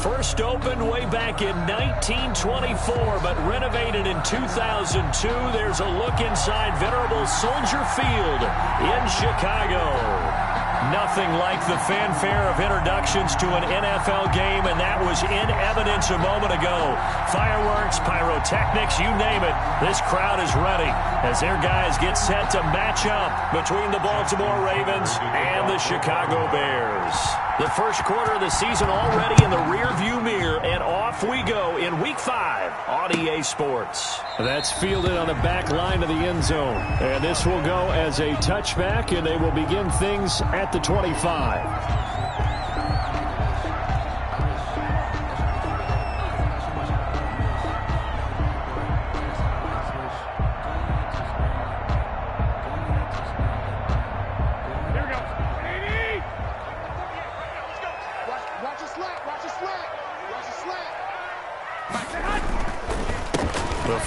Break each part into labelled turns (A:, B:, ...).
A: First opened way back in 1924, but renovated in 2002. There's a look inside venerable Soldier Field in Chicago. Nothing like the fanfare of introductions to an NFL game, and that was in evidence a moment ago. Fireworks, pyrotechnics, you name it. This crowd is ready as their guys get set to match up between the Baltimore Ravens and the Chicago Bears. The first quarter of the season already in the rearview mirror, and off we go in Week 5 on EA Sports. That's fielded on the back line of the end zone, and this will go as a touchback, and they will begin things at the 25.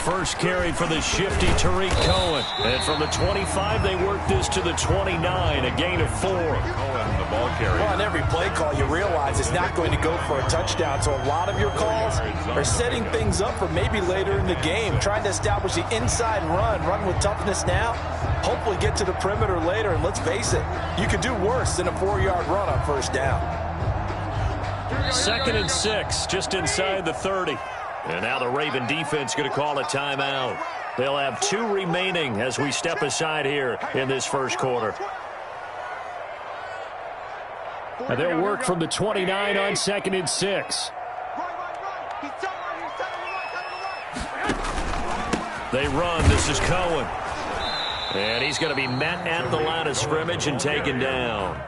A: First carry for the shifty Tariq Cohen. And from the 25, they work this to the 29, a gain of 4.
B: Cohen, the ball carrier. Well, on every play call, you realize it's not going to go for a touchdown. So a lot of your calls are setting things up for maybe later in the game, trying to establish the inside run with toughness now, hopefully get to the perimeter later. And let's face it, you could do worse than a 4-yard run on first down.
A: 2nd and 6, just inside the 30. And now the Raven defense going to call a timeout. They'll have 2 remaining as we step aside here in this first quarter. And they'll work from the 29 on 2nd and 6. They run. This is Cohen. And he's going to be met at the line of scrimmage and taken down.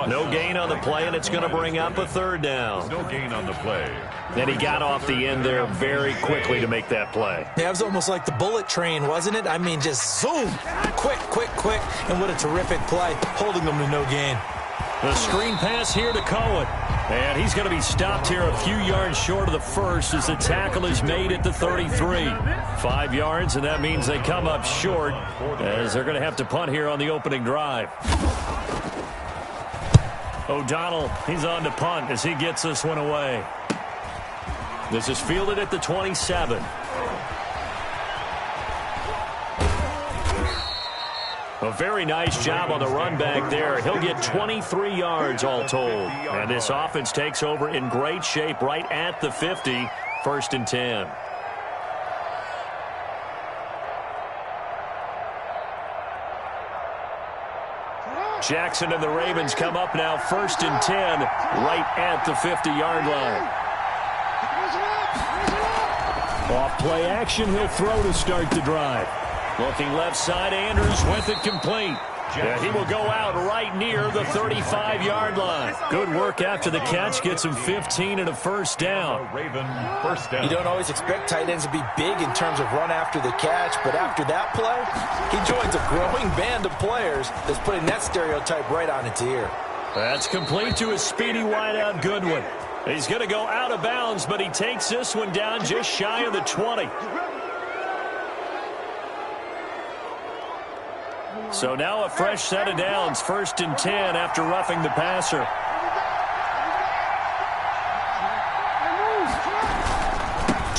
A: No gain on the play, and it's going to bring up a 3rd down.
C: No gain on the play.
A: And he got off the end there very quickly to make that play.
B: Yeah, it was almost like the bullet train, wasn't it? I mean, just zoom. Quick. And what a terrific play, holding them to no gain.
A: The screen pass here to Cohen. And he's going to be stopped here a few yards short of the first as the tackle is made at the 33. 5 yards, and that means they come up short as they're going to have to punt here on the opening drive. O'Donnell, he's on to punt as he gets this one away. This is fielded at the 27. A very nice job on the run back there. He'll get 23 yards all told. And this offense takes over in great shape right at the 50, 1st and 10. Jackson and the Ravens come up now 1st and 10 right at the 50-yard line. Off play action, he'll throw to start the drive. Looking left side, Andrews with it complete. Yeah, he will go out right near the 35-yard line. Good work after the catch. Gets him 15 and a 1st down.
C: Raven, 1st down.
B: You don't always expect tight ends to be big in terms of run after the catch, but after that play, he joins a growing band of players that's putting that stereotype right on its ear.
A: That's complete to his speedy wideout Goodwin. He's going to go out of bounds, but he takes this one down just shy of the 20. So now a fresh set of downs, 1st and 10 after roughing the passer.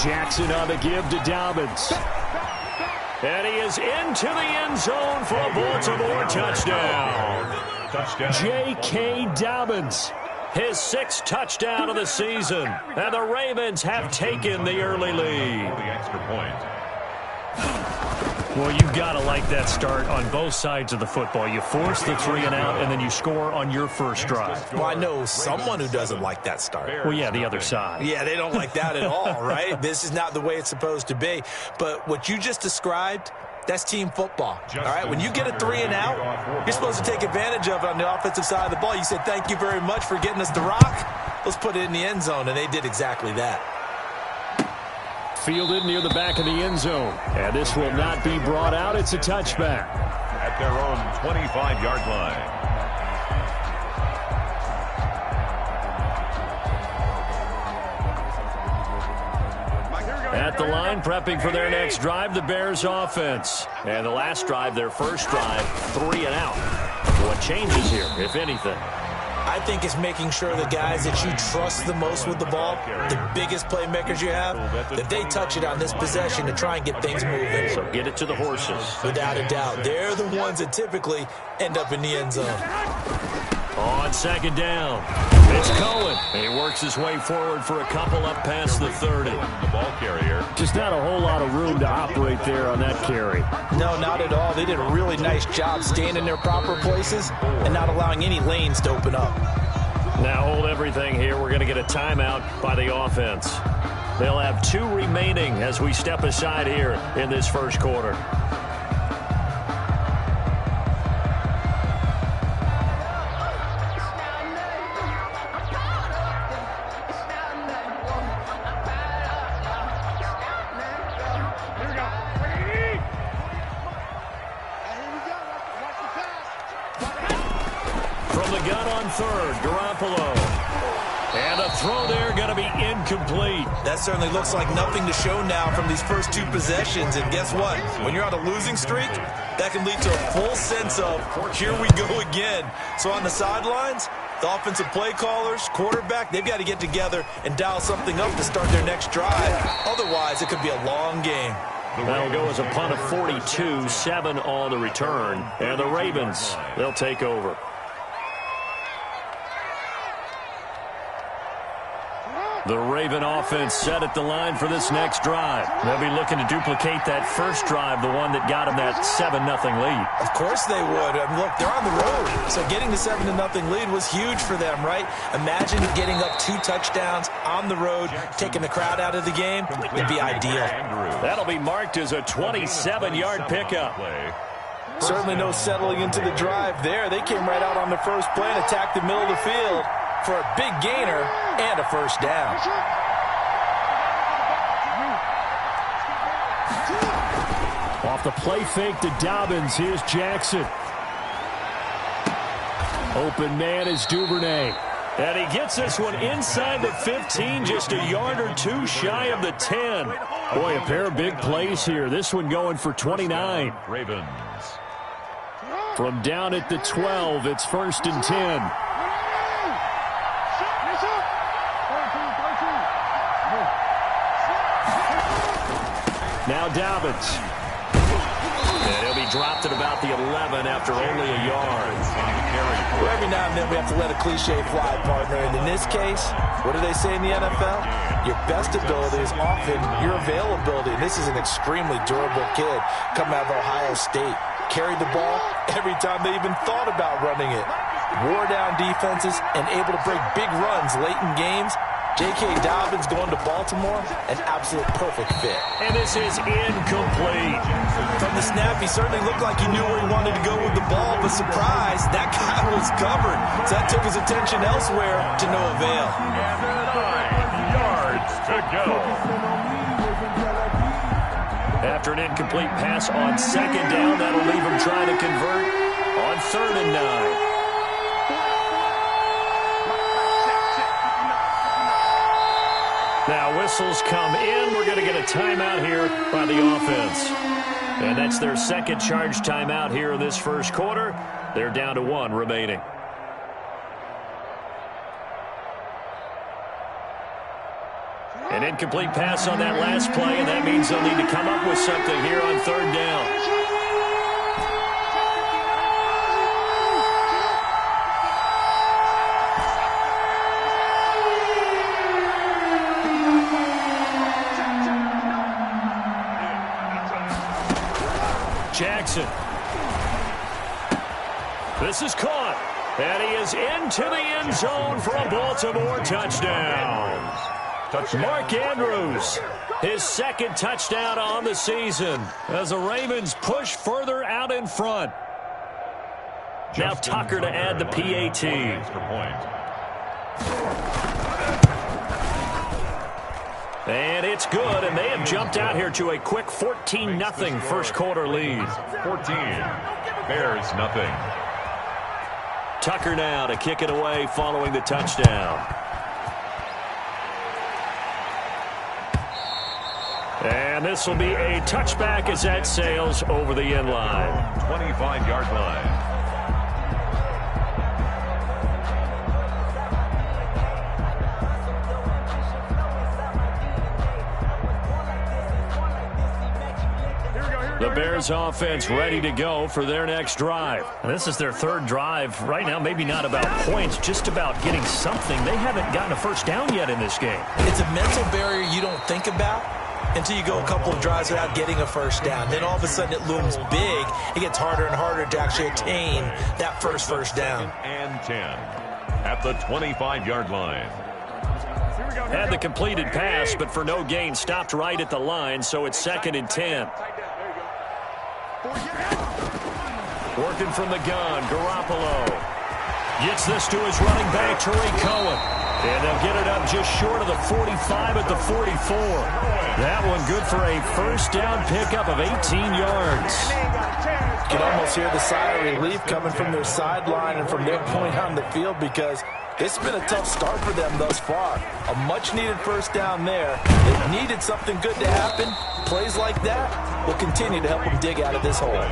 A: Jackson on the give to Dobbins. And he is into the end zone for a Baltimore touchdown. J.K. Dobbins, his 6th touchdown of the season. And the Ravens have taken the early lead.
C: The extra point.
A: Well, you've got to like that start on both sides of the football. You force the 3 and out, and then you score on your first drive.
B: Well, I know someone who doesn't like that start.
A: Well, yeah, the other side.
B: Yeah, they don't like that at all, right? This is not the way it's supposed to be. But what you just described, that's team football. All right, when you get a 3 and out, you're supposed to take advantage of it on the offensive side of the ball. You said, thank you very much for getting us the rock. Let's put it in the end zone, and they did exactly that.
A: Fielded near the back of the end zone. And this will not be brought out. It's a touchback.
C: At their own 25-yard line.
A: At the line, prepping for their next drive, the Bears offense. And the last drive, their first drive, 3 and out. What changes here, if anything?
B: I think it's making sure the guys that you trust the most with the ball, the biggest playmakers you have, that they touch it on this possession to try and get things moving.
A: So get it to the horses.
B: Without a doubt. They're the ones that typically end up in the end zone.
A: On second down, it's Cohen. He works his way forward for a couple up past the 30.
C: The ball carrier.
A: Just not a whole lot of room to operate there on that carry.
B: No, not at all. They did a really nice job staying in their proper places and not allowing any lanes to open up.
A: Now hold everything here. We're going to get a timeout by the offense. They'll have 2 remaining as we step aside here in this first quarter. Third, Garoppolo. And a throw there going to be incomplete.
B: That certainly looks like nothing to show now from these first 2 possessions. And guess what? When you're on a losing streak, that can lead to a full sense of, here we go again. So on the sidelines, the offensive play callers, quarterback, they've got to get together and dial something up to start their next drive. Otherwise, it could be a long game.
A: That'll go as a punt of 42, 7 on the return. And the Ravens, they'll take over. The Raven offense set at the line for this next drive. They'll be looking to duplicate that first drive, the one that got them that 7-0 lead.
B: Of course they would. I mean, look, they're on the road. So getting the 7-0 lead was huge for them, right? Imagine getting up 2 touchdowns on the road, taking the crowd out of the game. It'd be ideal.
A: That'll be marked as a 27-yard pickup.
B: Certainly no settling into the drive there. They came right out on the first play and attacked the middle of the field for a big gainer and a first down.
A: Off the play fake to Dobbins. Here's Jackson. Open man is Duvernay. And he gets this one inside the 15, just a yard or 2 shy of the 10. Boy, a pair of big plays here. This one going for 29.
C: Ravens.
A: From down at the 12, it's 1st and 10. Now Dobbins. And he'll be dropped at about the 11 after only a yard.
B: Well, every now and then we have to let a cliche fly, partner. And in this case, what do they say in the NFL? Your best ability is often your availability. And this is an extremely durable kid coming out of Ohio State. Carried the ball every time they even thought about running it. Wore down defenses and able to break big runs late in games. J.K. Dobbins going to Baltimore, an absolute perfect fit.
A: And this is incomplete.
B: From the snap, he certainly looked like he knew where he wanted to go with the ball, but surprise, that guy was covered. So that took his attention elsewhere to no avail.
C: 9 yards to go.
A: After an incomplete pass on second down, that'll leave him trying to convert on 3rd and 9. Now whistles come in. We're going to get a timeout here by the offense. And that's their second charge timeout here in this first quarter. They're down to 1 remaining. An incomplete pass on that last play, and that means they'll need to come up with something here on 3rd down. Jackson. This is caught. And he is into the end zone for a Baltimore touchdown. Mark Andrews, his 2nd touchdown on the season as the Ravens push further out in front. Now Tucker to add the PAT. And it's good, and they have jumped out here to a quick 14-0 first quarter lead.
C: 14, Bears nothing.
A: Tucker now to kick it away following the touchdown. And this will be a touchback as that sails over the end line.
C: 25-yard line.
A: The Bears offense ready to go for their next drive.
D: And this is their third drive. Right now, maybe not about points, just about getting something. They haven't gotten a first down yet in this game.
B: It's a mental barrier you don't think about until you go a couple of drives without getting a first down. Then all of a sudden it looms big. It gets harder and harder to actually attain that first down.
C: And 10 at the 25-yard line.
A: Had the completed pass, but for no gain, stopped right at the line, so it's 2nd and 10. Working from the gun, Garoppolo gets this to his running back, Tariq Cohen. And they'll get it up just short of the 45 at the 44. That one good for a first down pickup of 18 yards.
B: You can almost hear the sigh of relief coming from their sideline and from their point on the field, because it's been a tough start for them thus far. A much-needed first down there. They needed something good to happen. Plays like that will continue to help them dig out of this hole.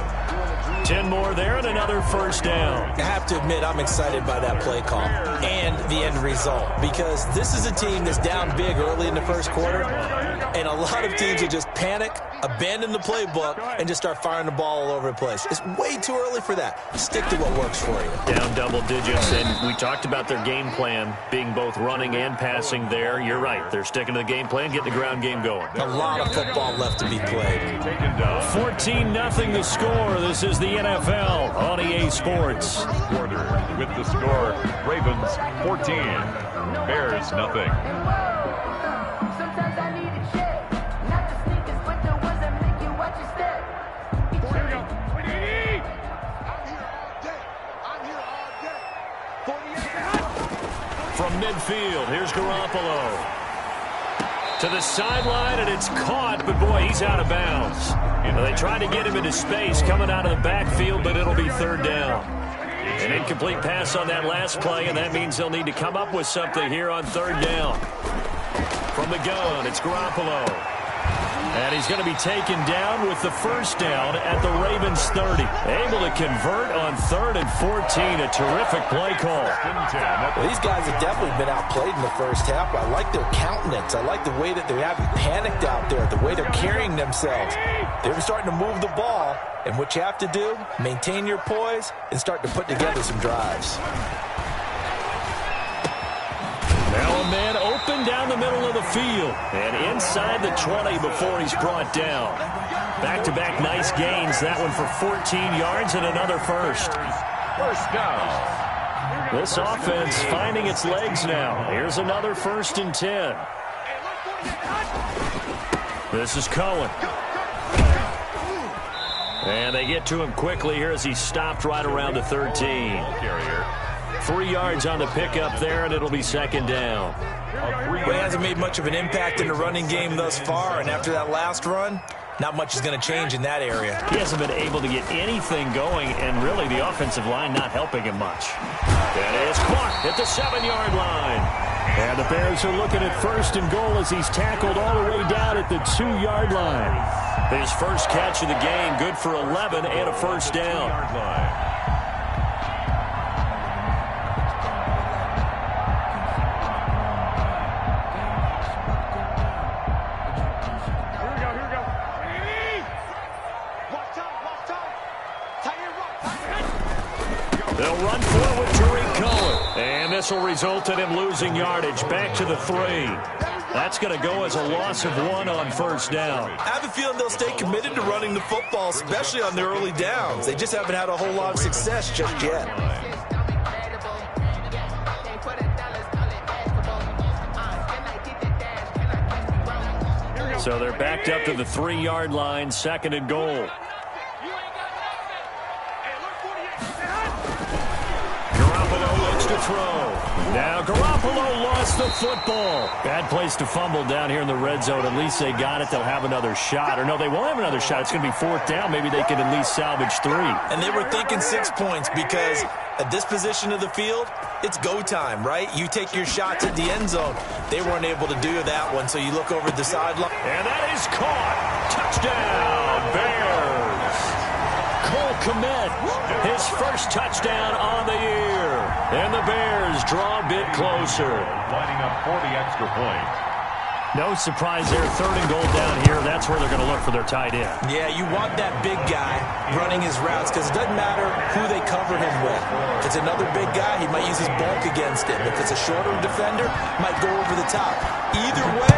A: 10 more there and another first down.
B: I have to admit, I'm excited by that play call and the end result, because this is a team that's down big early in the first quarter, and a lot of teams will just panic, abandon the playbook, and just start firing the ball all over the place. It's way too early for that. Stick to what works for you.
A: Down double digits, and we talked about their game plan being both running and passing there. You're right. They're sticking to the game plan, getting the ground game going.
B: A lot of football left to be played.
A: 14-0 the score. This is the NFL on EA Sports.
C: Quarter with the score, Ravens 14, Bears nothing.
E: Sometimes I need a check, not the sneakers, but the ones that make you watch your step.
C: Here we go.
A: From midfield, here's Garoppolo. To the sideline, and it's caught, but boy, he's out of bounds. Well, they tried to get him into space coming out of the backfield, but it'll be 3rd down. An incomplete pass on that last play, and that means they'll need to come up with something here on 3rd down. From the gun, it's Garoppolo. And he's going to be taken down with the first down at the Ravens 30. Able to convert on 3rd and 14. A terrific play call.
B: Well, these guys have definitely been outplayed in the first half. I like their countenance. I like the way that they haven't panicked out there, the way they're carrying themselves. They're starting to move the ball, and what you have to do, maintain your poise and start to put together some drives.
A: Now a man open down the middle of the field and inside the 20 before he's brought down. Back-to-back nice gains. That one for 14 yards and another first.
C: First down.
A: This offense finding its legs now. Here's another 1st and 10. This is Cohen. And they get to him quickly here as he stopped right around the 13.
C: Carrier.
A: 3 yards on the pickup there, and it'll be 2nd down.
B: Well, he hasn't made much of an impact in the running game thus far, and after that last run, not much is going to change in that area.
A: He hasn't been able to get anything going, and really the offensive line not helping him much. That is caught at the 7-yard line. And the Bears are looking at 1st and goal as he's tackled all the way down at the 2-yard line. His first catch of the game, good for 11 and a first down. They'll run forward with Tariq Cohen. And this will result in him losing yardage back to the 3. That's going to go as a loss of 1 on 1st down.
B: I have a feeling they'll stay committed to running the football, especially on their early downs. They just haven't had a whole lot of success just yet.
A: So they're backed up to the 3-yard line, 2nd and goal. Garoppolo looks to throw. Now Garoppolo lost the football. Bad place to fumble down here in the red zone. At least they got it. They'll have another shot. Or no, they won't have another shot. It's going to be 4th down. Maybe they can at least salvage 3.
B: And they were thinking 6 points because at this position of the field, it's go time, right? You take your shots at the end zone. They weren't able to do that one, so you look over at the sideline.
A: And that is caught. Touchdown, Bears. Cole Kmet, his first touchdown on the year. And the Bears draw a bit closer.
C: Lining up for the extra point.
D: No surprise there. 3rd and goal down here. That's where they're going to look for their tight end.
B: Yeah, you want that big guy running his routes because it doesn't matter who they cover him with. If it's another big guy, he might use his bulk against him. If it's a shorter defender, might go over the top. Either way,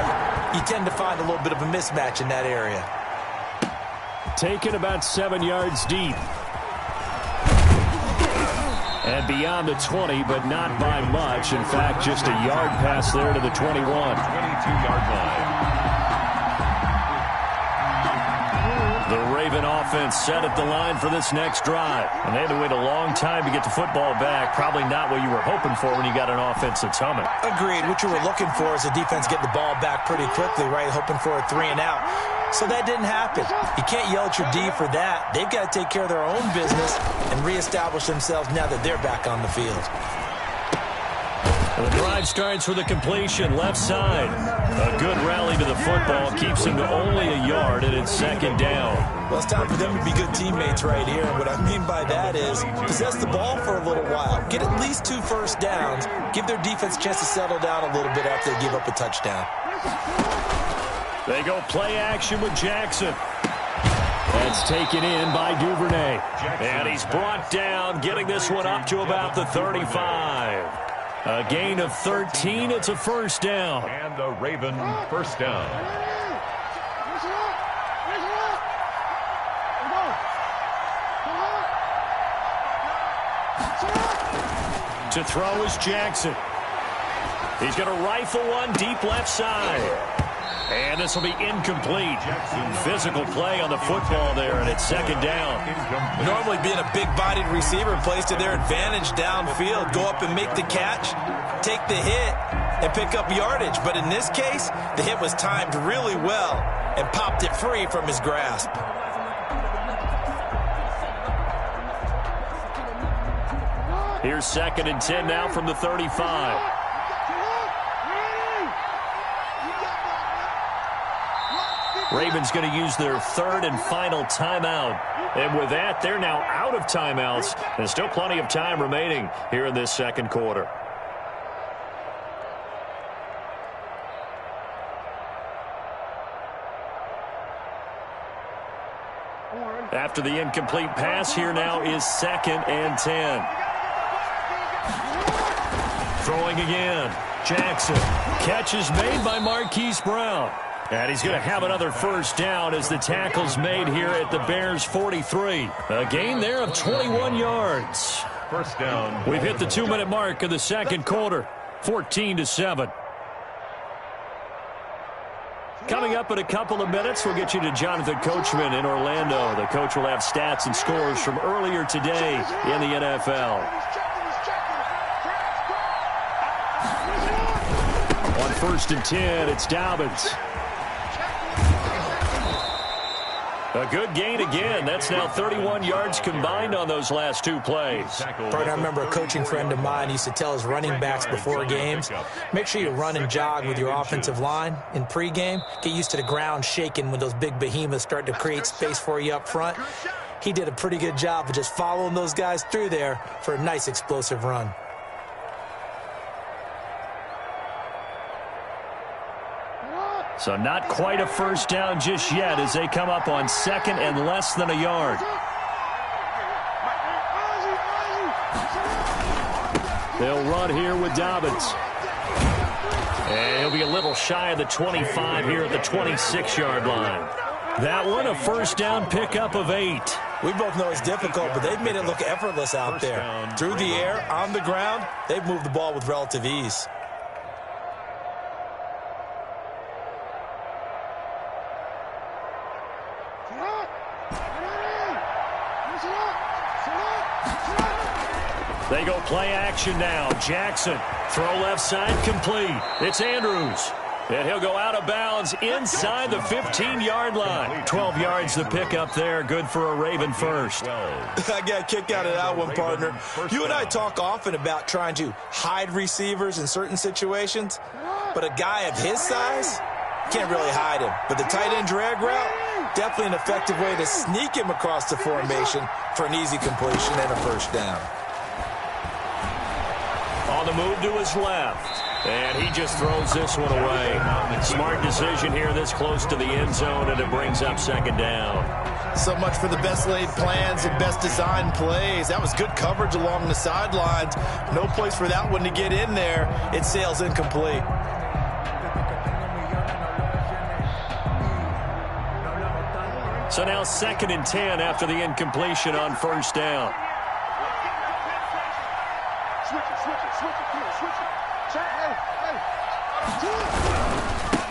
B: you tend to find a little bit of a mismatch in that area.
A: Taken about 7 yards deep. And beyond the 20, but not by much. In fact, just a yard pass there to the 21.
C: 22-yard line.
A: The Raven offense set at the line for this next drive. And they had to wait a long time to get the football back. Probably not what you were hoping for when you got an offense that's humming.
B: Agreed. What you were looking for is the defense getting the ball back pretty quickly, right? Hoping for a 3 and out. So that didn't happen. You can't yell at your D for that. They've got to take care of their own business and reestablish themselves now that they're back on the field.
A: The drive starts with a completion, left side. A good rally to the football keeps him to only a yard, and it's 2nd down.
B: Well, it's time for them to be good teammates right here. And what I mean by that is possess the ball for a little while. Get at least 2 first downs. Give their defense a chance to settle down a little bit after they give up a touchdown.
A: They go play action with Jackson. That's taken in by Duvernay. And he's brought down, getting this one up to about the 35. A gain of 13. It's a 1st down.
C: And the Raven 1st down.
A: To throw is Jackson. He's going to rifle one deep left side. And this will be incomplete. Physical play on the football there, and it's 2nd down.
B: Normally being a big-bodied receiver plays to their advantage downfield. Go up and make the catch, take the hit, and pick up yardage. But in this case, the hit was timed really well and popped it free from his grasp.
A: Here's 2nd and 10 now from the 35. Ravens going to use their 3rd and final timeout. And with that, they're now out of timeouts. There's still plenty of time remaining here in this 2nd quarter. After the incomplete pass, here now is 2nd and 10. Throwing again. Jackson. Catch is made by Marquise Brown. And he's going to have another 1st down as the tackle's made here at the Bears' 43. A gain there of 21 yards.
C: 1st down.
A: We've hit the 2-minute mark of the 2nd quarter. 14-7. Coming up in a couple of minutes, we'll get you to Jonathan Coachman in Orlando. The coach will have stats and scores from earlier today in the NFL. On 1st and 10, it's Dobbins. A good gain again. That's now 31 yards combined on those last 2 plays.
B: Bert, I remember a coaching friend of mine used to tell his running backs before games, make sure you run and jog with your offensive line in pregame. Get used to the ground shaking when those big behemoths start to create space for you up front. He did a pretty good job of just following those guys through there for a nice explosive run.
A: So not quite a 1st down just yet as they come up on 2nd and less than a yard. They'll run here with Dobbins. And he'll be a little shy of the 25 here at the 26-yard line. That one, a 1st down pickup of 8.
B: We both know it's difficult, but they've made it look effortless out there. Through the air, on the ground, they've moved the ball with relative ease.
A: They go play action now. Jackson, throw left side, complete. It's Andrews. And he'll go out of bounds inside the 15-yard line. 12 yards to pick up there. Good for a Raven 1st.
B: I got a kick out of that one, partner. You and I talk often about trying to hide receivers in certain situations, but a guy of his size can't really hide him. But the tight end drag route, definitely an effective way to sneak him across the formation for an easy completion and a 1st down.
A: On the move to his left. And he just throws this one away. Smart decision here this close to the end zone, and it brings up second down.
B: So much for the best laid plans and best design plays. That was good coverage along the sidelines. No place for that one to get in there. It sails incomplete.
A: So now 2nd and 10 after the incompletion on first down.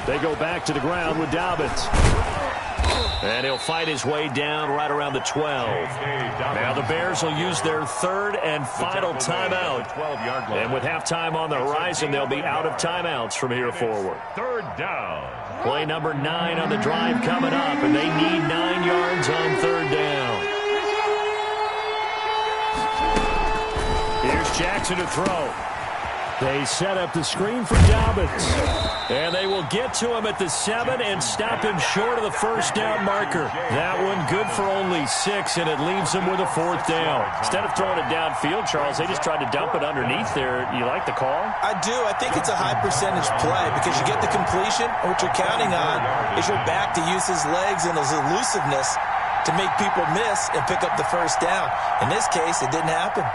A: They go back to the ground with Dobbins. And he'll fight his way down right around the 12. Now the Bears will use their 3rd and final timeout. And with halftime on the horizon, they'll be out of timeouts from here forward.
C: 3rd down.
A: Play number 9 on the drive coming up, and they need 9 yards on 3rd down. Here's Jackson to throw. They set up the screen for Dobbins. And they will get to him at the 7 and stop him short of the first down marker. That one good for only 6, and it leaves him with a 4th down. Instead of throwing it downfield, Charles, they just tried to dump it underneath there. You like the call?
B: I do. I think it's a high percentage play because you get the completion, and what you're counting on is your back to use his legs and his elusiveness to make people miss and pick up the first down. In this case, it didn't happen.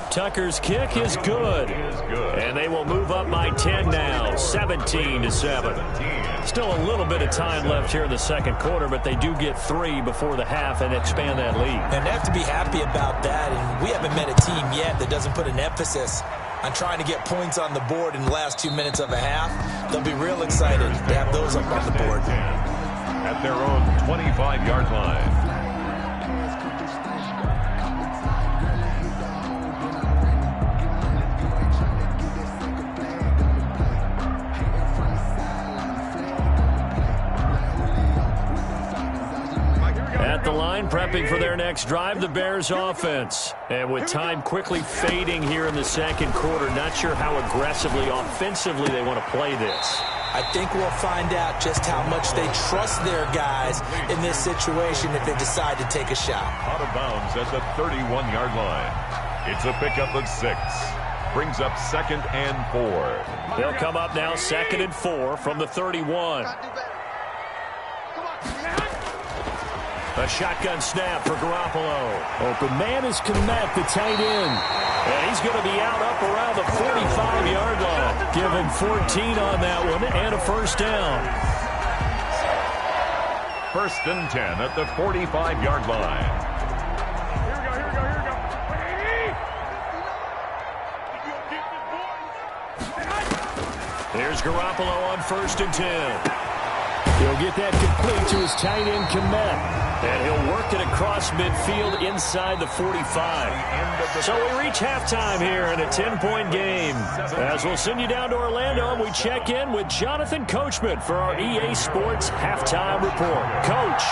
A: Tucker's kick is good. And they will move up by 10 now, 17-7. Still a little bit of time left here in the second quarter, but they do get 3 before the half and expand that lead.
B: And they have to be happy about that. And we haven't met a team yet that doesn't put an emphasis on trying to get points on the board in the last 2 minutes of a half. They'll be real excited to have those up on the board.
C: At their own 25-yard line.
A: The line prepping for their next drive, the Bears offense. And with time quickly fading here in the second quarter, not sure how aggressively, offensively they want to play this.
B: I think we'll find out just how much they trust their guys in this situation if they decide to take a shot.
C: Out of bounds at the 31-yard line. It's a pickup of 6. Brings up 2nd and 4.
A: They'll come up now 2nd and 4 from the 31. A shotgun snap for Garoppolo. Open man is Kmet, the tight end. And he's going to be out up around the 45-yard line. Give him 14 on that one and a first down.
C: 1st and 10 at the 45-yard line.
A: Here's Garoppolo on 1st and 10. He'll get that complete to his tight end, Kmet. And he'll work it across midfield inside the 45. So we reach halftime here in a 10-point game. As we'll send you down to Orlando, and we check in with Jonathan Coachman for our EA Sports Halftime Report. Coach,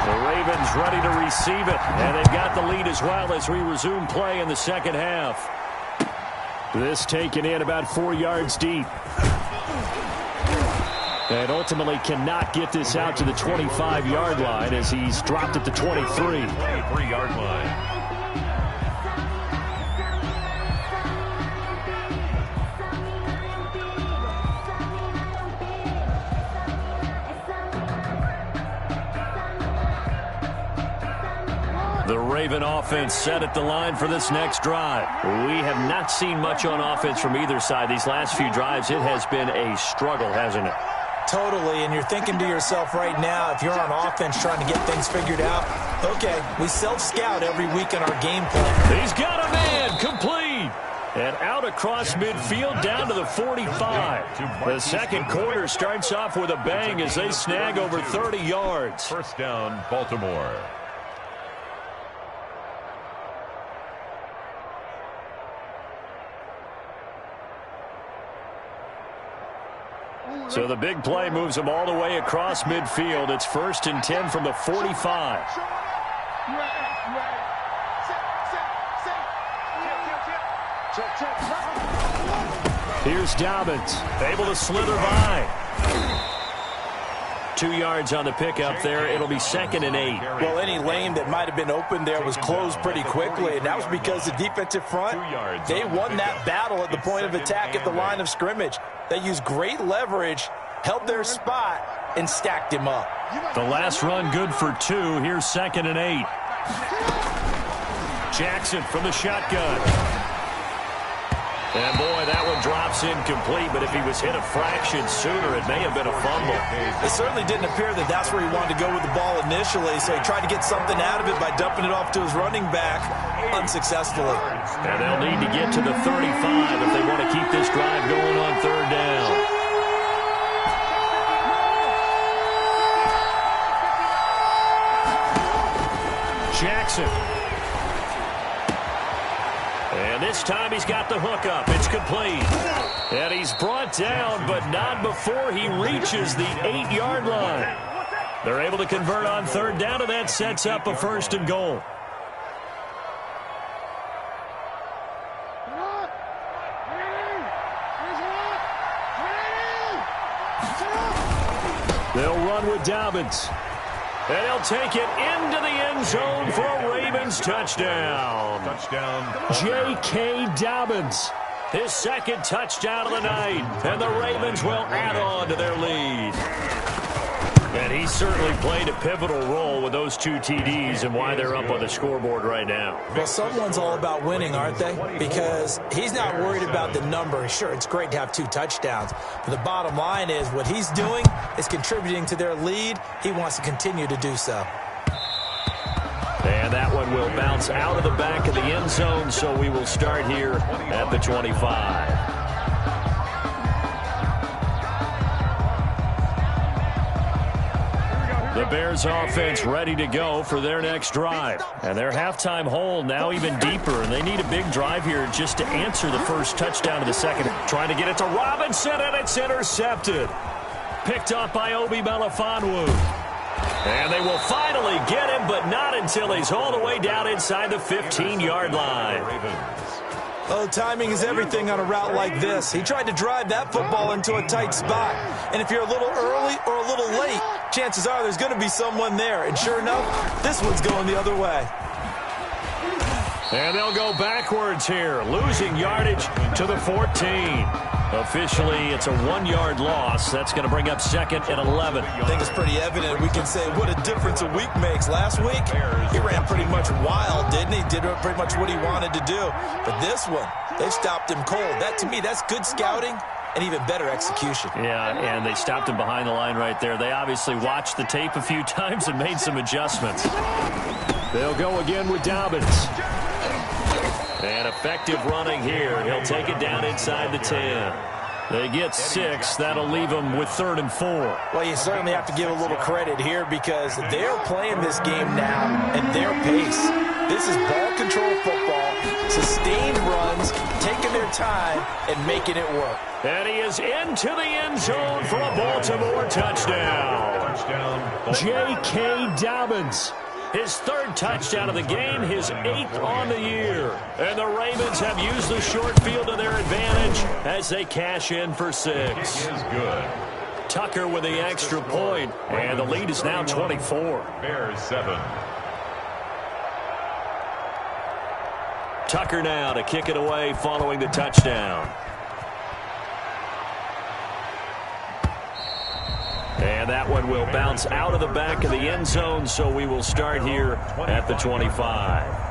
A: the Ravens ready to receive it, and they've got the lead as well as we resume play in the second half. This taken in about 4 yards deep. And ultimately cannot get this out to the 25-yard line as he's dropped at the 23.
C: 23-yard line.
A: The Raven offense set at the line for this next drive. We have not seen much on offense from either side. These last few drives, it has been a struggle, hasn't it?
B: Totally, and you're thinking to yourself right now, if you're on offense trying to get things figured out, okay, we self-scout every week in our game plan.
A: He's got a man, complete. And out across midfield down to the 45. The second quarter starts off with a bang as they snag over 30 yards.
C: First down, Baltimore.
A: So the big play moves them all the way across midfield. It's 1st and 10 from the 45.
D: Here's Dobbins, able to slither by. 2 yards on the pickup there. It'll be 2nd and 8.
B: Well, any lane that might have been open there was closed pretty quickly, and that was because the defensive front, they won that battle at the point of attack at the line of scrimmage. They used great leverage, held their spot, and stacked him up.
D: The last run good for 2. Here's 2nd and 8. Jackson from the shotgun. And, boy, that one drops incomplete, but if he was hit a fraction sooner, it may have been a fumble.
B: It certainly didn't appear that that's where he wanted to go with the ball initially, so he tried to get something out of it by dumping it off to his running back unsuccessfully.
D: And they'll need to get to the 35 if they want to keep this drive going on 3rd down. Jackson. And this time he's got the hook up. It's complete. And he's brought down, but not before he reaches the 8-yard line. They're able to convert on 3rd down, and that sets up a 1st and goal. They'll run with Dobbins. And he'll take it into the end zone for a Ravens touchdown. J.K. Dobbins, his 2nd touchdown of the night. And the Ravens will add on to their lead. And he certainly played a pivotal role with those 2 TDs and why they're up on the scoreboard right now.
B: Well, someone's all about winning, aren't they? Because he's not worried about the number. Sure, it's great to have 2 touchdowns. But the bottom line is what he's doing is contributing to their lead. He wants to continue to do so.
D: And that one will bounce out of the back of the end zone, so we will start here at the 25. The Bears offense ready to go for their next drive. And their halftime hole now even deeper, and they need a big drive here just to answer the first touchdown of the second. Trying to get it to Robinson, and it's intercepted. Picked off by Obi Melifonwu. And they will finally get him, but not until he's all the way down inside the 15-yard line.
B: Oh, timing is everything on a route like this. He tried to drive that football into a tight spot. And if you're a little early or a little late, chances are there's going to be someone there. And sure enough, this one's going the other way.
D: And they'll go backwards here, losing yardage to the 14. Officially, it's a 1-yard loss. That's going to bring up 2nd and 11.
B: I think it's pretty evident. We can say what a difference a week makes. Last week, he ran pretty much wild, didn't he? Did pretty much what he wanted to do. But this one, they've stopped him cold. That, to me, that's good scouting and even better execution.
D: Yeah, and they stopped him behind the line right there. They obviously watched the tape a few times and made some adjustments. They'll go again with Dobbins. And effective running here. He'll take it down inside the 10. They get 6. That'll leave them with 3rd and 4.
B: Well, you certainly have to give a little credit here because they're playing this game now at their pace. This is ball control football, sustained runs, taking their time, and making it work.
D: And he is into the end zone for a Baltimore touchdown. J.K. Dobbins. His 3rd touchdown of the game, his 8th on the year. And the Ravens have used the short field to their advantage as they cash in for 6.
C: Is good.
D: Tucker with the extra point, and the lead is now 24.
C: Bears 7.
D: Tucker now to kick it away following the touchdown. And that one will bounce out of the back of the end zone, so we will start here at the 25.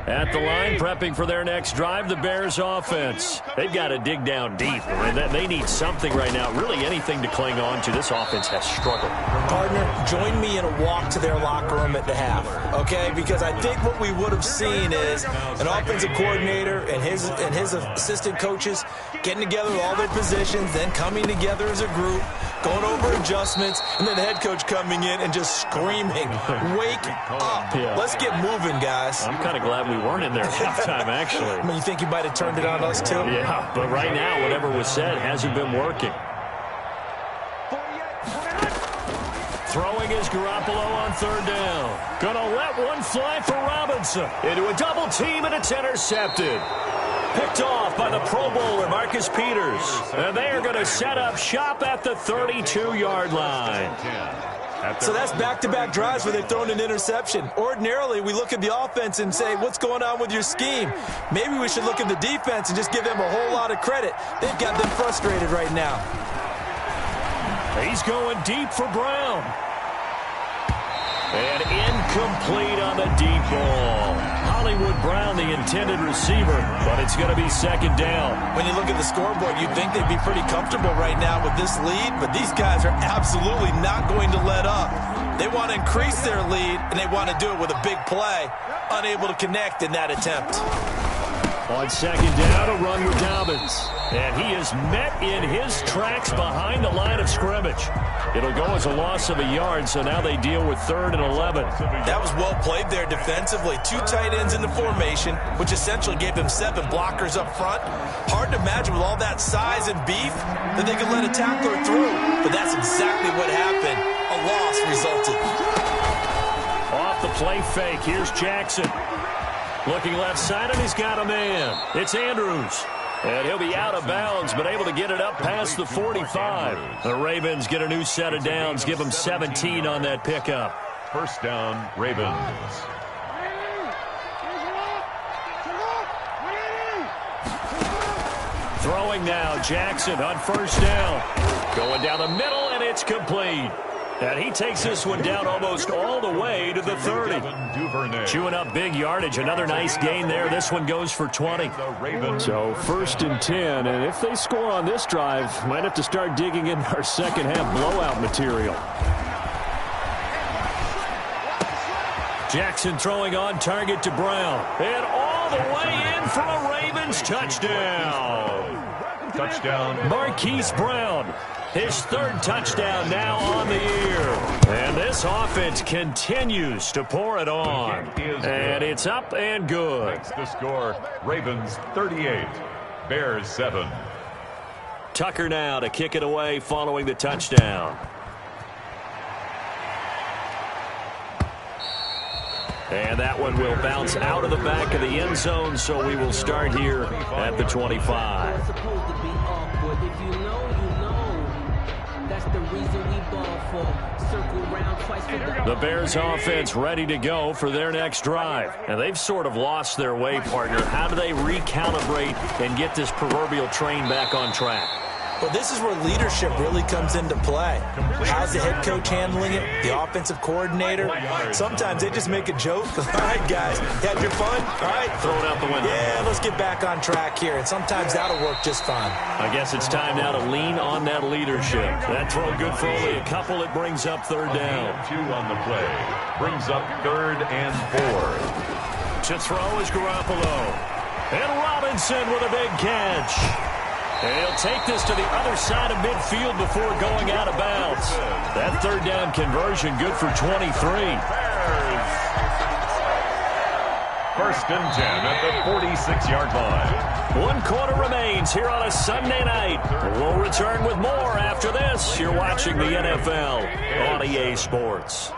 D: At the line, prepping for their next drive, the Bears offense. They've got to dig down deep. I mean, they need something right now, really anything to cling on to. This offense has struggled.
B: Partner, join me in a walk to their locker room at the half, okay? Because I think what we would have seen is an offensive coordinator and his assistant coaches getting together with all their positions, then coming together as a group, going over adjustments, and then the head coach coming in and just screaming, wake up.
D: Yeah.
B: Let's get moving, guys.
D: I'm kind of glad we weren't in there at halftime, actually.
B: I mean, you think you might have turned it on us, too?
D: Yeah, but right now, whatever was said hasn't been working. Throwing is Garoppolo on third down. Gonna let one fly for Robinson. Into a double team, and it's intercepted. Picked off by the Pro Bowler, Marcus Peters. And they are going to set up shop at the 32-yard line.
B: So that's back-to-back drives where they've thrown an interception. Ordinarily, we look at the offense and say, what's going on with your scheme? Maybe we should look at the defense and just give them a whole lot of credit. They've got them frustrated right now.
D: He's going deep for Brown. And incomplete on the deep ball. Hollywood Brown, the intended receiver, but it's going to be second down.
B: When you look at the scoreboard, you'd think they'd be pretty comfortable right now with this lead, but these guys are absolutely not going to let up. They want to increase their lead, and they want to do it with a big play. Unable to connect in that attempt.
D: On second down, a run with Dobbins. And he is met in his tracks behind the line of scrimmage. It'll go as a loss of a yard, so now they deal with 3rd and 11.
B: That was well played there defensively. 2 tight ends in the formation, which essentially gave them 7 blockers up front. Hard to imagine with all that size and beef that they could let a tackler through. But that's exactly what happened. A loss resulted.
D: Off the play fake, here's Jackson. Looking left side, and he's got a man. It's Andrews. And he'll be out of bounds, but able to get it up past the 45. The Ravens get a new set of downs, give them 17 on that pickup.
C: First down, Ravens.
D: Throwing now, Jackson on first down. Going down the middle, and it's complete. And he takes this one down almost all the way to the 30. Chewing up big yardage. Another nice gain there. This one goes for 20. So 1st and 10. And if they score on this drive, might have to start digging in our second half blowout material. Jackson throwing on target to Brown. And all the way in for a Ravens touchdown.
C: Touchdown.
D: Marquise Brown. His 3rd touchdown now on the year. And this offense continues to pour it on. And it's up and good.
C: That's the score. Ravens 38. Bears 7.
D: Tucker now to kick it away following the touchdown. And that one will bounce out of the back of the end zone, so we will start here at the 25. The Bears offense ready to go for their next drive. And they've sort of lost their way, partner. How do they recalibrate and get this proverbial train back on track?
B: Well, this is where leadership really comes into play. How's the head coach handling it? The offensive coordinator? Sometimes they just make a joke. All right, guys, had your fun? All right.
D: Throw it out the window.
B: Yeah, let's get back on track here. And sometimes that'll work just fine.
D: I guess it's time now to lean on that leadership. That throw good for only a couple. It brings up 3rd down.
C: 2 on the play. Brings up 3rd and 4.
D: To throw is Garoppolo. And Robinson with a big catch. And he'll take this to the other side of midfield before going out of bounds. That 3rd down conversion good for 23.
C: Bears. 1st and 10 at the 46-yard line.
D: 1 quarter remains here on a Sunday night. We'll return with more after this. You're watching the NFL on EA Sports.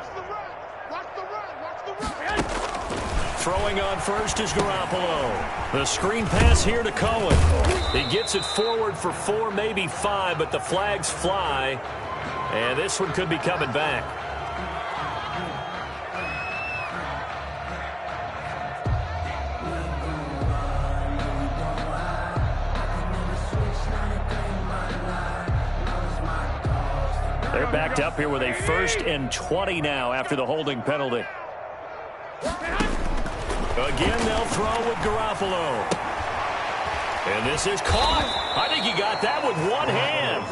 D: Throwing on first is Garoppolo. The screen pass here to Cohen. He gets it forward for 4, maybe 5, but the flags fly. And this one could be coming back. They're backed up here with a 1st and 20 now after the holding penalty. Again, they'll throw with Garoppolo. And this is caught. I think he got that with one hand.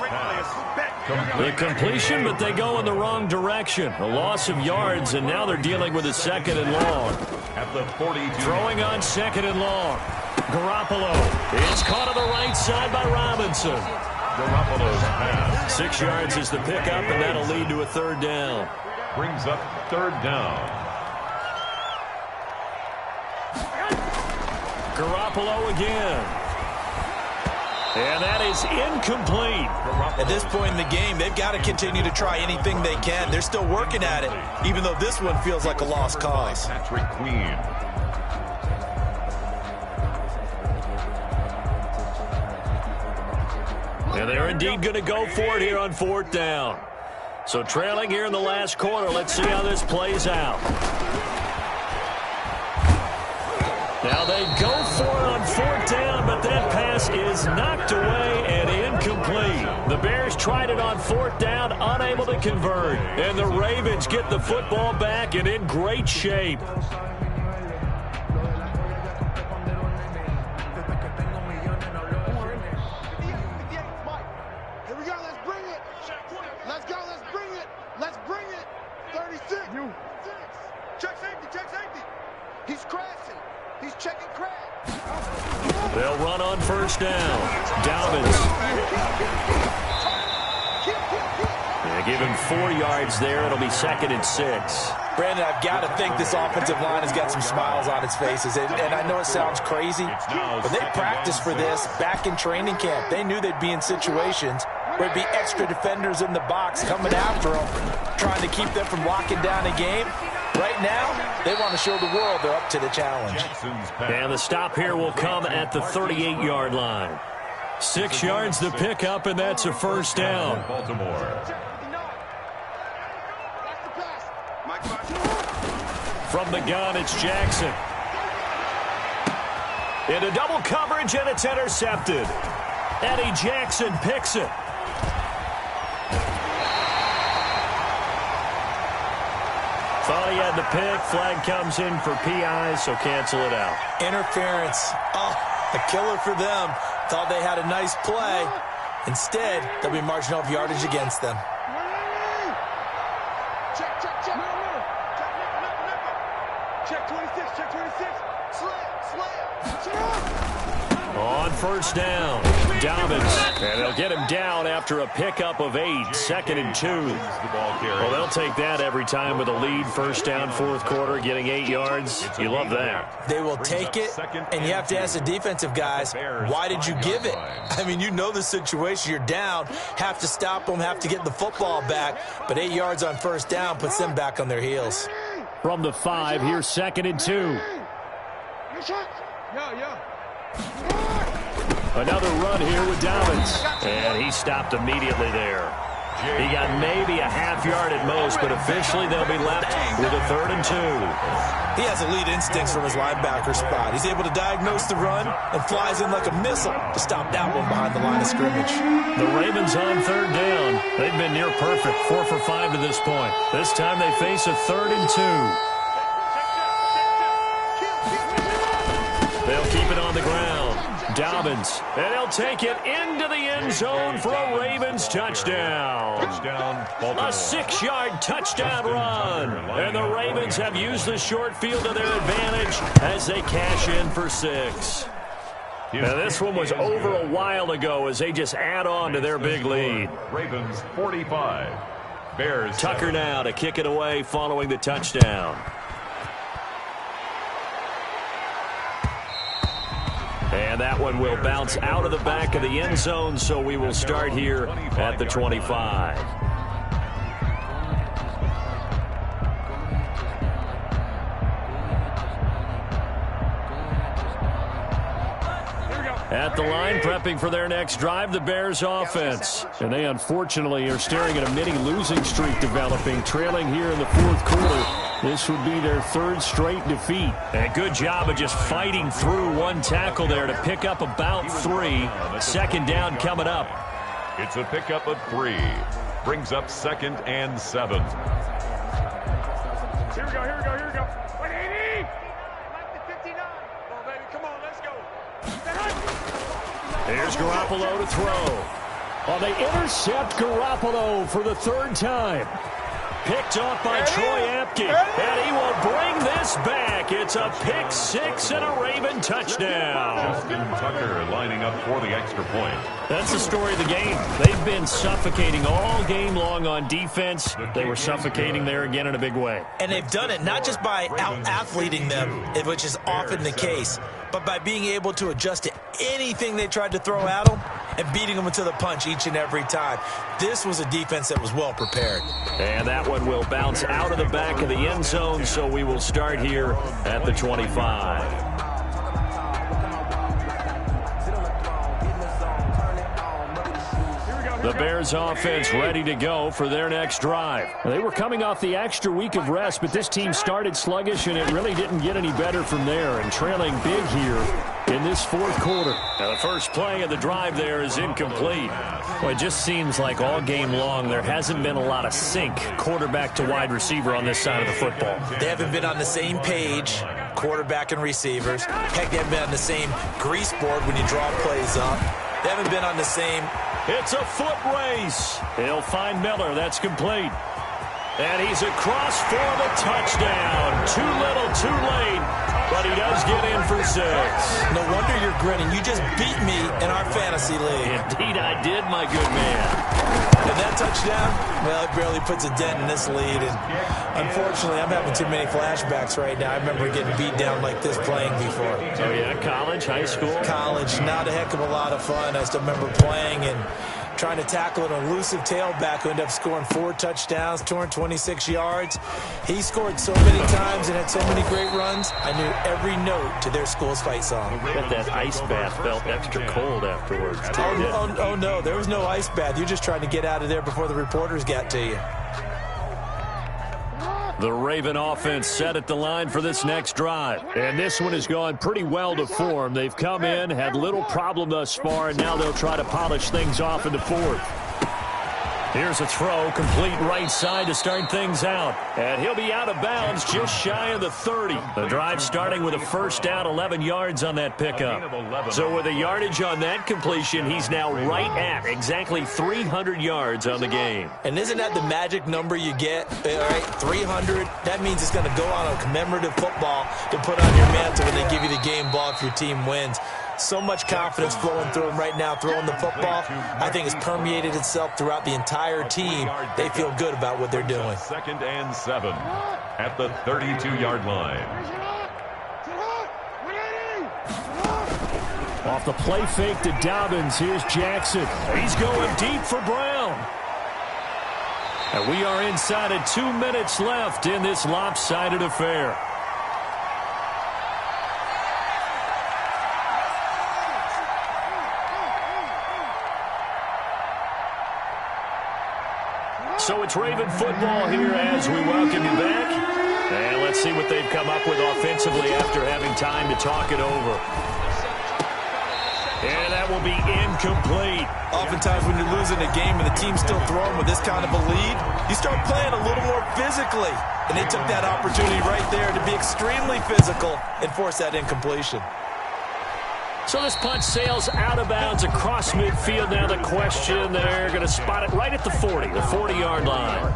D: The completion, but they go in the wrong direction. A loss of yards, and now they're dealing with a 2nd and long.
C: At the 42.
D: Throwing on 2nd and long. Garoppolo. It's caught on the right side by Robinson.
C: Garoppolo's pass.
D: 6 yards is the pickup, and that'll lead to a 3rd down.
C: Brings up 3rd down.
D: Garoppolo again.
A: And that is incomplete.
B: At this point in the game, they've got to continue to try anything they can. They're still working at it, even though this one feels like a lost cause.
C: Patrick Queen.
A: And they're indeed going to go for it here on 4th down. So trailing here in the last quarter. Let's see how this plays out. Now they go for it on 4th down, but that pass is knocked away and incomplete. The Bears tried it on 4th down, unable to convert. And the Ravens get the football back and in great shape.
F: Here we go, let's bring it. Let's go, let's bring it. Let's bring it. 36. Check safety. He's crashing. He's checking crash.
A: They'll run on 1st down. Dobbins. Yeah, give him 4 yards there. It'll be 2nd and 6.
B: Brandon, I've got to think this offensive line has got some smiles on its faces. And I know it sounds crazy, but they practiced for this back in training camp. They knew they'd be in situations where it'd be extra defenders in the box coming after them, trying to keep them from locking down a game. Right now, they want to show the world they're up to the challenge.
A: And the stop here will come at the 38-yard line. 6 yards to pick up, and that's a 1st down.
C: Baltimore.
A: From the gun, it's Jackson. Into double coverage, and it's intercepted. Eddie Jackson picks it. Thought he had the pick. Flag comes in for PI, so cancel it out.
B: Interference. Oh, a killer for them. Thought they had a nice play. Instead, they'll be marching off yardage against them.
F: Check. Check 26.
A: On 1st down, Dobbins. And they'll get him down after a pickup of 8, 2nd and 2. Well, they'll take that every time with a lead. 1st down, 4th quarter, getting 8 yards. You love that.
B: They will take it, and you have to ask the defensive guys, why did you give it? I mean, you know the situation. You're down, have to stop them, have to get the football back. But 8 yards on 1st down puts them back on their heels.
A: From the 5, here's 2nd and 2. Another run here with Dobbins. And he stopped immediately there. He got maybe a half yard at most, but officially they'll be left with a 3rd and 2.
B: He has elite instincts from his linebacker spot. He's able to diagnose the run and flies in like a missile to stop that one behind the line of scrimmage.
A: The Ravens on 3rd down. They've been near perfect, 4 for 5 to this point. This time they face a 3rd and 2. They'll keep it on the ground. Dobbins, and he'll take it into the end zone for a Ravens touchdown. A 6-yard touchdown run. And the Ravens have used the short field to their advantage as they cash in for 6. Now, this one was over a while ago as they just add on to their big lead.
C: Ravens 45. Bears.
A: Tucker now to kick it away following the touchdown. And that one will bounce out of the back of the end zone, so we will start here at the 25. At the line, prepping for their next drive, the Bears offense. And they unfortunately are staring at a mini losing streak developing, trailing here in the 4th quarter. This would be their 3rd straight defeat. And a good job of just fighting through one tackle there to pick up about 3. 2nd down coming up.
C: It's a pickup of 3. Brings up 2nd and 7.
F: Here we go. 180. 59. Come on, baby. Come on, let's go.
A: Here's Garoppolo to throw. Oh, they intercept Garoppolo for the 3rd time. Picked off by Troy Apke, and he will bring this back. It's a pick 6 and a Raven touchdown.
C: Justin Tucker lining up for the extra point.
A: That's the story of the game. They've been suffocating all game long on defense. They were suffocating there again in a big way.
B: And they've done it not just by out-athleting them, which is often the case, but by being able to adjust to anything they tried to throw at them and beating them into the punch each and every time. This was a defense that was well prepared.
A: And that one will bounce out of the back of the end zone, so we will start here at the 25. The Bears offense ready to go for their next drive. They were coming off the extra week of rest, but this team started sluggish, and it really didn't get any better from there, and trailing big here in this fourth quarter. Now the first play of the drive there is incomplete. Well, it just seems like all game long there hasn't been a lot of sync quarterback to wide receiver on this side of the football.
B: They haven't been on the same page, quarterback and receivers. Heck, they haven't been on the same grease board when you draw plays up. They haven't been on the same...
A: It's a foot race. He'll find Miller. That's complete. And he's across for the touchdown. Too little, too late. But he does get in for 6.
B: No wonder you're grinning. You just beat me in our fantasy league.
A: Indeed I did, my good man.
B: And that touchdown, well, it barely puts a dent in this lead. And unfortunately, I'm having too many flashbacks right now. I remember getting beat down like this playing before.
A: Oh, yeah? College, high school?
B: College. Not a heck of a lot of fun. I still remember playing and trying to tackle an elusive tailback who ended up scoring 4 touchdowns, 226 yards. He scored so many times and had so many great runs, I knew every note to their school's fight song.
A: I bet that ice bath felt extra cold afterwards.
B: Oh, no, there was no ice bath. You're just trying to get out of there before the reporters got to you.
A: The Raven offense set at the line for this next drive. And this one has gone pretty well to form. They've come in, had little problem thus far, and now they'll try to polish things off in the fourth. Here's a throw, complete right side to start things out. And he'll be out of bounds just shy of the 30. The drive starting with a first down, 11 yards on that pickup. So with a yardage on that completion, he's now right at exactly 300 yards on the game.
B: And isn't that the magic number you get? All right, 300. That means it's going to go on a commemorative football to put on your mantle when they give you the game ball if your team wins. So much confidence flowing through him right now, throwing the football. I think it's permeated itself throughout the entire team. They feel good about what they're doing.
C: 2nd and 7 at the 32-yard line.
A: Off the play fake to Dobbins, here's Jackson. He's going deep for Brown. And we are inside of 2 minutes left in this lopsided affair. So it's Raven football here as we welcome you back. And let's see what they've come up with offensively after having time to talk it over. And that will be incomplete.
B: Oftentimes when you're losing a game and the team's still throwing with this kind of a lead, you start playing a little more physically. And they took that opportunity right there to be extremely physical and force that incompletion.
A: So this punt sails out of bounds across midfield. Now the question, they're going to spot it right at the 40, the 40-yard line.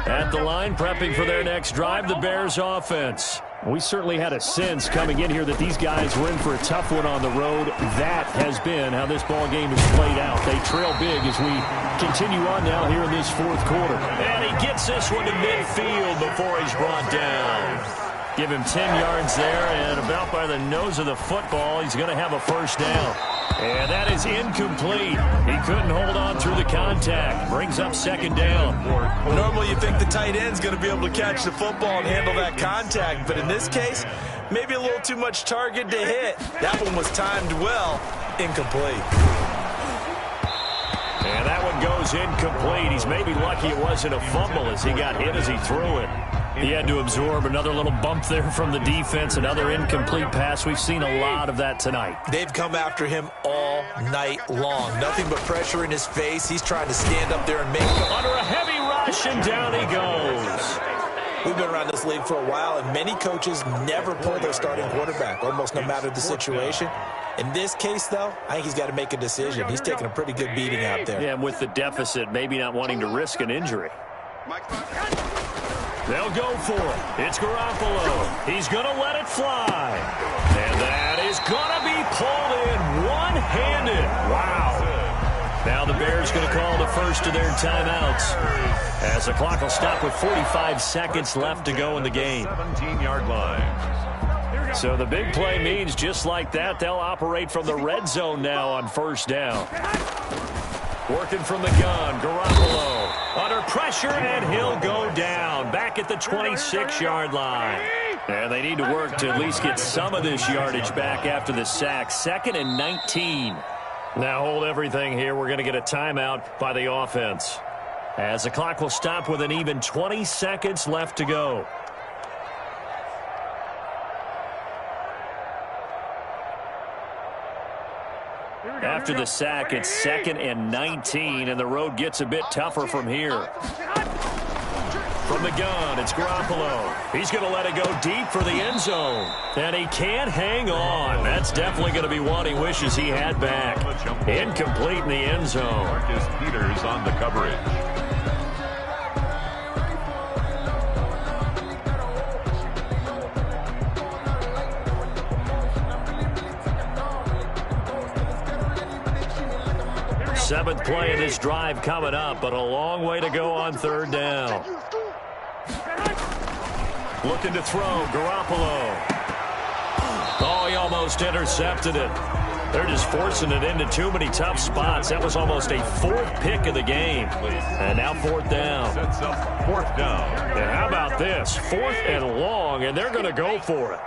A: At the line, prepping for their next drive, the Bears offense. We certainly had a sense coming in here that these guys were in for a tough one on the road. That has been how this ball game has played out. They trail big as we continue on now here in this fourth quarter. And he gets this one to midfield before he's brought down. Give him 10 yards there, and about by the nose of the football, he's going to have a first down. And that is incomplete. He couldn't hold on through the contact. Brings up 2nd down.
B: Normally you think the tight end's going to be able to catch the football and handle that contact, but in this case, maybe a little too much target to hit. That one was timed well. Incomplete.
A: And that one goes incomplete. He's maybe lucky it wasn't a fumble as he got hit as he threw it. He had to absorb another little bump there from the defense, another incomplete pass. We've seen a lot of that tonight.
B: They've come after him all night long. Nothing but pressure in his face. He's trying to stand up there and make it.
A: Under a heavy rush, and down he goes.
B: We've been around this league for a while, and many coaches never pull their starting quarterback, almost no matter the situation. In this case, though, I think he's got to make a decision. He's taking a pretty good beating out there.
A: Yeah, and with the deficit, maybe not wanting to risk an injury. They'll go for it. It's Garoppolo. He's going to let it fly. And that is going to be pulled in one-handed. Wow. Now the Bears going to call the first of their timeouts, as the clock will stop with 45 seconds left to go in the game.
C: 17-yard line.
A: So the big play means just like that, they'll operate from the red zone now on first down. Working from the gun, Garoppolo under pressure, and he'll go down back at the 26-yard line. And they need to work to at least get some of this yardage back after the sack. 2nd and 19. Now hold everything here. We're going to get a timeout by the offense, as the clock will stop with an even 20 seconds left to go. After the sack, it's 2nd and 19, and the road gets a bit tougher from here. From the gun, it's Garoppolo. He's going to let it go deep for the end zone. And he can't hang on. That's definitely going to be one he wishes he had back. Incomplete in the end zone.
C: Marcus Peters on the coverage.
A: Seventh play of this drive coming up, but a long way to go on third down. Looking to throw, Garoppolo. Oh, he almost intercepted it. They're just forcing it into too many tough spots. That was almost a 4th pick of the game. And now 4th down.
C: Sets up 4th down.
A: And how about this? 4th and long, and they're going to go for it.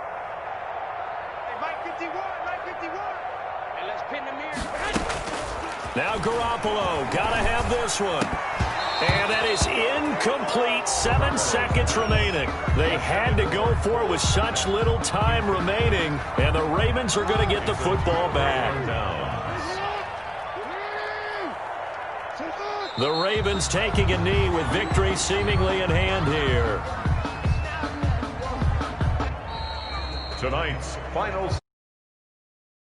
A: Now Garoppolo, got to have this one. And that is incomplete. 7 seconds remaining. They had to go for it with such little time remaining. And the Ravens are going to get the football back. The Ravens taking a knee with victory seemingly in hand here.
C: Tonight's final